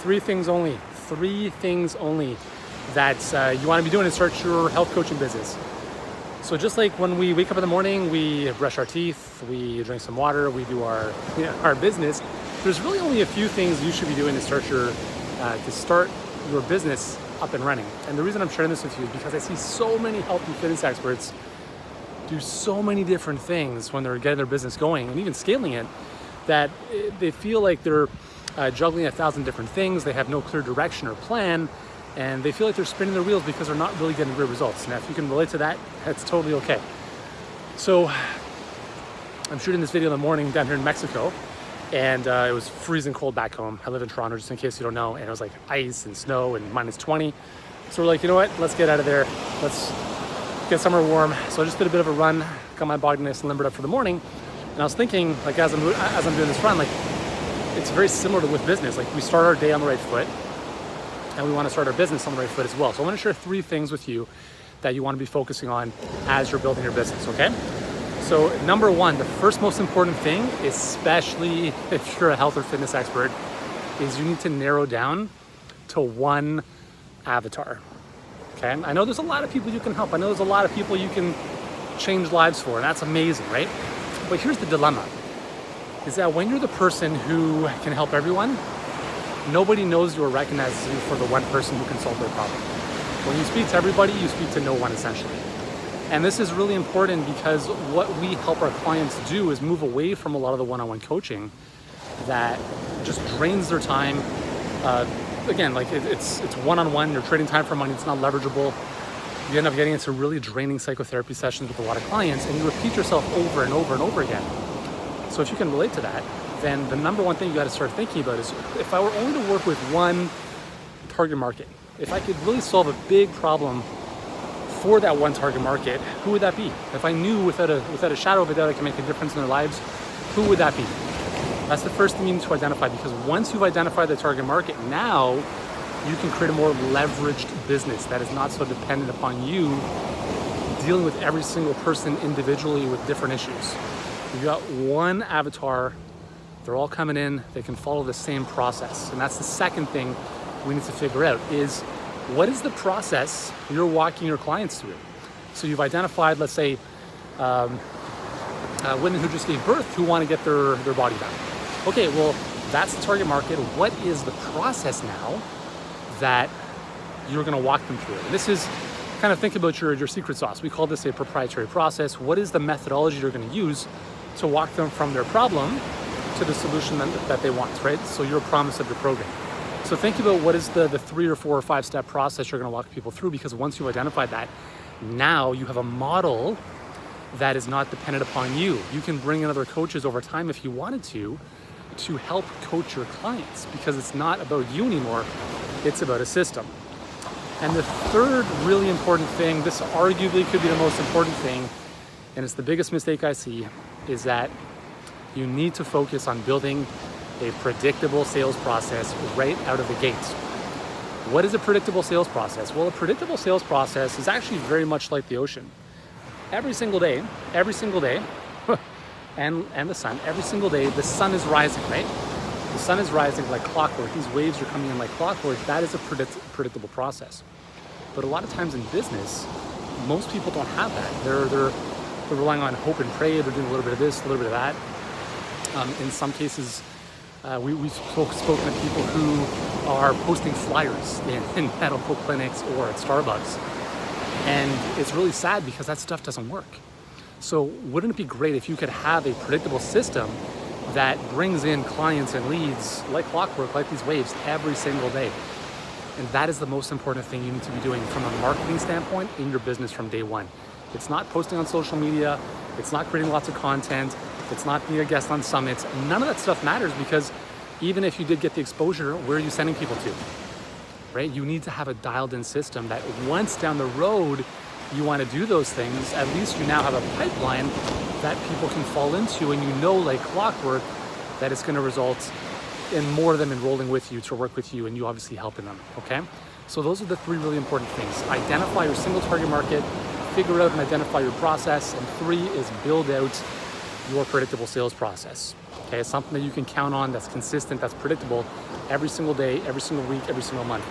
Three things only that you want to be doing to start your health coaching business. So just like when we wake up in the morning, we brush our teeth, we drink some water, we do our business. There's really only a few things you should be doing to start your business up and running. And the reason I'm sharing this with you is because I see so many health and fitness experts do so many different things when they're getting their business going and even scaling it, that they feel like they're juggling 1,000 different things. They have no clear direction or plan, and they feel like they're spinning their wheels because they're not really getting great results. Now, if you can relate to that, that's totally okay. So I'm shooting this video in the morning down here in Mexico, and it was freezing cold back home. I live in Toronto, just in case you don't know, and it was like ice and snow and minus 20. So we're like, you know what, let's get out of there. Let's get somewhere warm. So I just did a bit of a run, got my body nice and limbered up for the morning. And I was thinking, like, as I'm doing this run, like, it's very similar to with business. Like, we start our day on the right foot, and we want to start our business on the right foot as well. So I want to share 3 things with you that you want to be focusing on as you're building your business, okay? So number 1, the first most important thing, especially if you're a health or fitness expert, is you need to narrow down to one avatar, okay? I know there's a lot of people you can help. I know there's a lot of people you can change lives for, and that's amazing, right? But here's the dilemma, is that when you're the person who can help everyone, nobody knows you or recognizes you for the one person who can solve their problem. When you speak to everybody, you speak to no one, essentially. And this is really important because what we help our clients do is move away from a lot of the one-on-one coaching that just drains their time. Again, like it's one-on-one, you're trading time for money, it's not leverageable. You end up getting into really draining psychotherapy sessions with a lot of clients, and you repeat yourself over and over and over again. So if you can relate to that, then the number 1 thing you got to start thinking about is, if I were only to work with one target market, if I could really solve a big problem for that one target market, who would that be? If I knew without a shadow of a doubt I can make a difference in their lives, who would that be? That's the first thing you need to identify, because once you've identified the target market, now you can create a more leveraged business that is not so dependent upon you dealing with every single person individually with different issues. You've got one avatar, they're all coming in, they can follow the same process. And that's the second thing we need to figure out, is what is the process you're walking your clients through? So you've identified, let's say, women who just gave birth who want to get their body back. Okay, well, that's the target market. What is the process now that you're going to walk them through? And this is kind of, think about your secret sauce. We call this a proprietary process. What is the methodology you're going to use to walk them from their problem to the solution that they want, right? So your promise of your program. So think about what is the 3 or 4 or 5 step process you're going to walk people through, because once you've identified that, now you have a model that is not dependent upon you. You can bring in other coaches over time if you wanted to help coach your clients, because it's not about you anymore, it's about a system. And the third really important thing, this arguably could be the most important thing, and it's the biggest mistake I see, is that you need to focus on building a predictable sales process right out of the gate. What is a predictable sales process? Well, a predictable sales process is actually very much like the ocean. Every single day, and the sun, every single day, the sun is rising, right? The sun is rising like clockwork. These waves are coming in like clockwork. That is a predictable process. But a lot of times in business, most people don't have that. They're relying on hope and pray. They're doing a little bit of this, a little bit of that. In some cases, we've spoken to people who are posting flyers in medical clinics or at Starbucks. And it's really sad because that stuff doesn't work. So wouldn't it be great if you could have a predictable system that brings in clients and leads like clockwork, like these waves, every single day? And that is the most important thing you need to be doing from a marketing standpoint in your business from day one. It's not posting on social media. It's not creating lots of content. It's not being a guest on summits. None of that stuff matters, because even if you did get the exposure, where are you sending people to? Right? You need to have a dialed in system that once down the road you want to do those things, at least you now have a pipeline that people can fall into, and you know like clockwork that it's going to result in more of them enrolling with you to work with you, and you obviously helping them, okay? So those are the 3 really important things. Identify your single target market, figure out and identify your process, and 3 is build out your predictable sales process. Okay, it's something that you can count on, that's consistent, that's predictable every single day, every single week, every single month.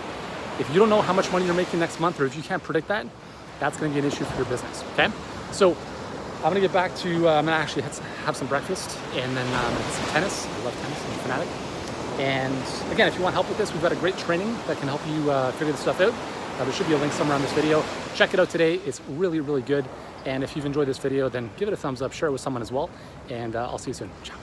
If you don't know how much money you're making next month, or if you can't predict that, that's gonna be an issue for your business, okay? So I'm gonna get back to, I'm gonna actually have some breakfast, and then I'm gonna hit some tennis. I love tennis, I'm a fanatic. And again, if you want help with this, we've got a great training that can help you figure this stuff out. There should be a link somewhere on this video. Check it out today. It's really, really good. And if you've enjoyed this video, then give it a thumbs up, share it with someone as well. And I'll see you soon. Ciao.